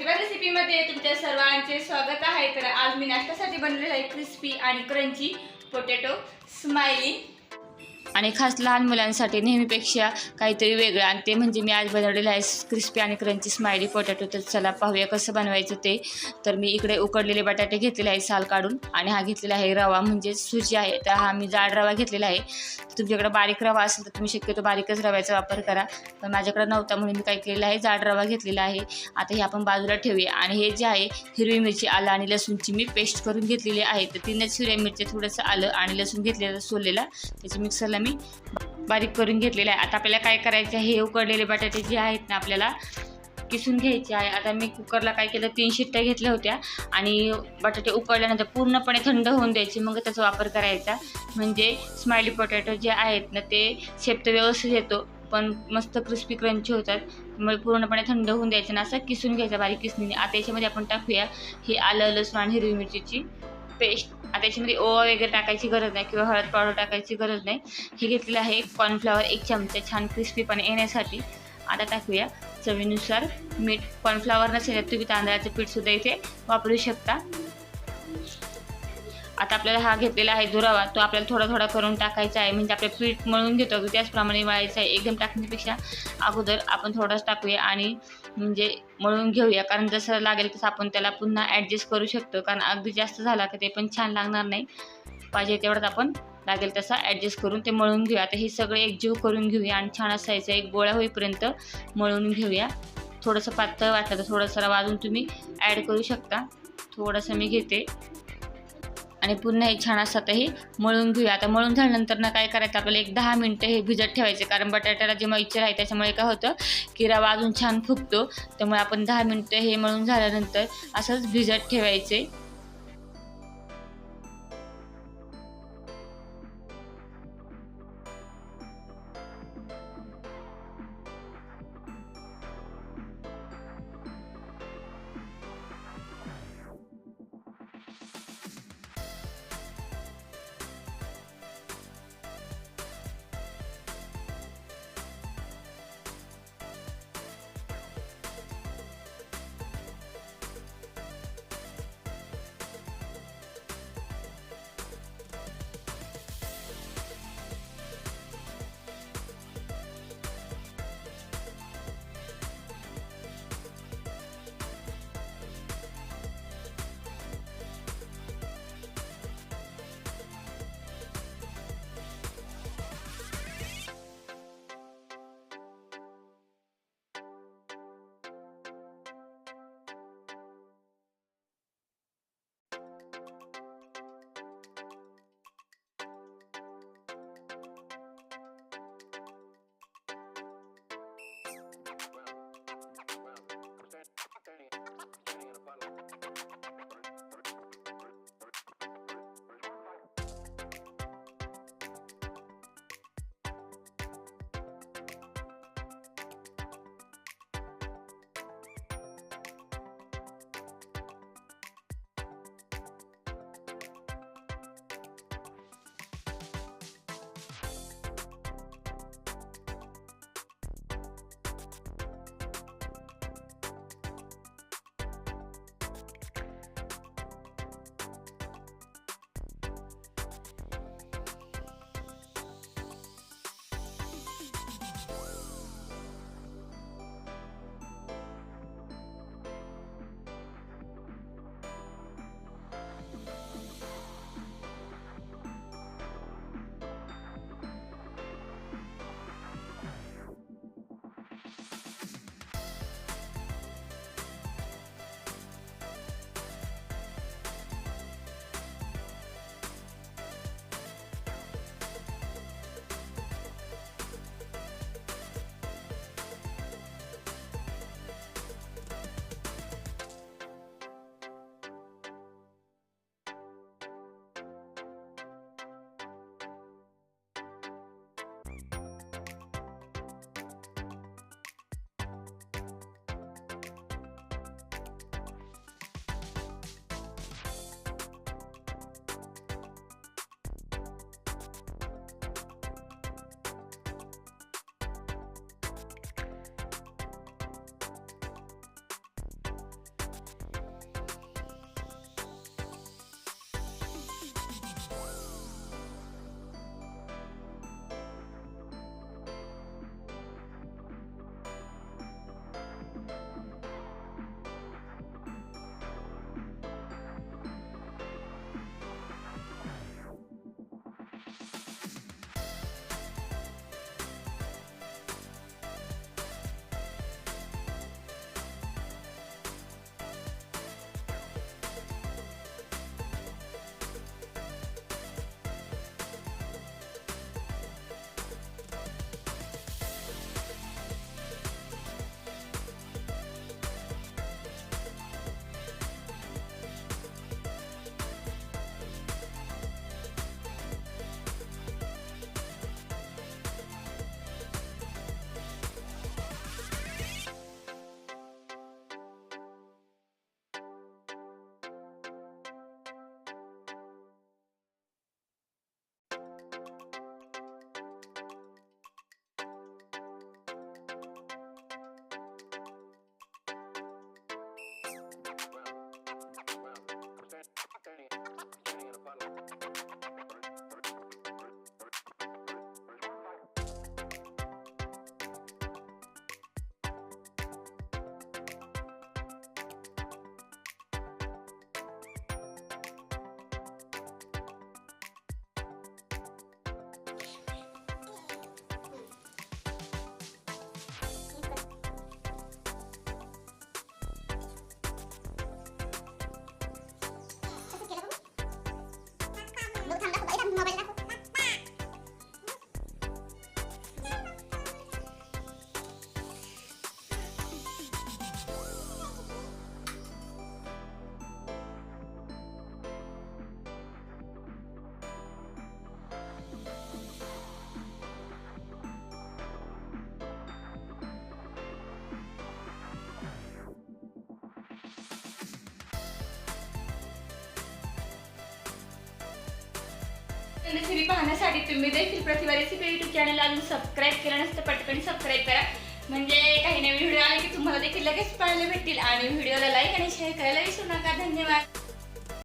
प्रतिभा रेसिपीमध्ये तुमच्या सर्वांचे स्वागत आहे। तर आज मी नाश्त्यासाठी बनवलेला आहे क्रिस्पी आणि क्रंची पोटॅटो स्माइली आणि खास लहान मुलांसाठी नेहमीपेक्षा काहीतरी वेगळं, आणि ते म्हणजे मी आज बनवलेलं आहे क्रिस्पी आणि क्रंची स्माइली पोटॅटो। तर चला पाहूया कसं बनवायचं ते। तर मी इकडे उकडलेले बटाटे घेतलेले आहे साल काढून, आणि हा घेतलेला आहे रवा म्हणजे सुजी आहे। तर हा मी जाड रवा घेतलेला आहे। तुमच्याकडे बारीक रवा असेल तर तुम्ही शक्यतो बारीकच रव्याचा वापर करा, पण माझ्याकडे नव्हता म्हणून मी काय केलेलं आहे जाड रवा घेतलेला आहे। आता हे आपण बाजूला ठेवूया, आणि हे जे आहे हिरवी मिरची, आलं आणि लसूणची मी पेस्ट करून घेतलेली आहे। तर 3च हिरव्या मिरच्या, थोडंसं आलं आणि लसूण घेतलेलं सोललेला, त्याच्या मिक्सरला मी बारीक करून घेतलेलं आहे। आता आपल्याला काय करायचं आहे, हे उकडलेले बटाटे जे आहेत ना आपल्याला किसून घ्यायचे आहे। आता मी कुकरला काय केलं, 3 शिट्ट्या घेतल्या होत्या, आणि बटाटे उकडल्यानंतर पूर्णपणे थंड होऊन द्यायचे, मग त्याचा वापर करायचा। म्हणजे स्माइली पोटॅटो जे आहेत ना ते शेप तर व्यवस्थित येतो, पण मस्त क्रिस्पी क्रंची होतात। त्यामुळे पूर्णपणे थंड होऊन द्यायचं ना, असं किसून घ्यायचं बारीक किसणीने। आता याच्यामध्ये आपण टाकूया ही आलं लसूण आणि हिरवी मिरचीची पेस्ट। आता याच्यामध्ये ओवा वगैरे टाकायची गरज नाही, किंवा हळद पावडर टाकायची गरज नाही। हे घेतलेलं आहे कॉर्नफ्लॉवर 1 चमचा, छान क्रिस्पीपणे येण्यासाठी। आता टाकूया चवीनुसार मीठ। कॉर्नफ्लॉवर नसेल तर तुम्ही तांदळाचं पीठ सुद्धा इथे वापरू शकता। आता आपल्याला हा घेतलेला आहे जो रवा, तो आपल्याला थोडा थोडा करून टाकायचा आहे, म्हणजे आपलं पीठ मळून घेतो त्याचप्रमाणे मळायचं आहे। एकदम टाकण्यापेक्षा अगोदर आपण थोडंच टाकूया आणि म्हणजे मळून घेऊया, कारण जसं लागेल तसं आपण त्याला पुन्हा ॲडजस्ट करू शकतो, कारण अगदी जास्त झाला की ते पण छान लागणार नाही। पाहिजे तेवढंच आपण लागेल तसा ॲडजस्ट करून ते मळून घेऊया। आता हे सगळे एकजीव करून घेऊया आणि छान असायचं एक गोळा होईपर्यंत मळून घेऊया। थोडंसं पातळ वाटलं तर थोडंसं रवा अजून तुम्ही ॲड करू शकता। थोडंसं मी घेते आणि पुन्हा हे छान असं आता हे मळून घेऊया। आता मळून झाल्यानंतर ना काय करायचं, आपल्याला एक 10 मिनटं हे भिजत ठेवायचे, कारण बटाट्याला जे मॉइश्चर आहे त्याच्यामुळे काय होतं की रवा अजून छान फुगतो। त्यामुळे आपण 10 मिनटं हे मळून झाल्यानंतर असंच भिजत ठेवायचे। रेसिपी पाहण्यासाठी तुम्ही देखील प्रतिभा रेसिपी यूट्यूब चॅनल अजून सबस्क्राईब केलं नसतं पटकन सबस्क्राईब करा, म्हणजे काही नवीन व्हिडिओ आले की तुम्हाला देखील लगेच पाहायला भेटतील. आणि व्हिडिओला लाईक आणि शेअर करायला विसरू नका. धन्यवाद.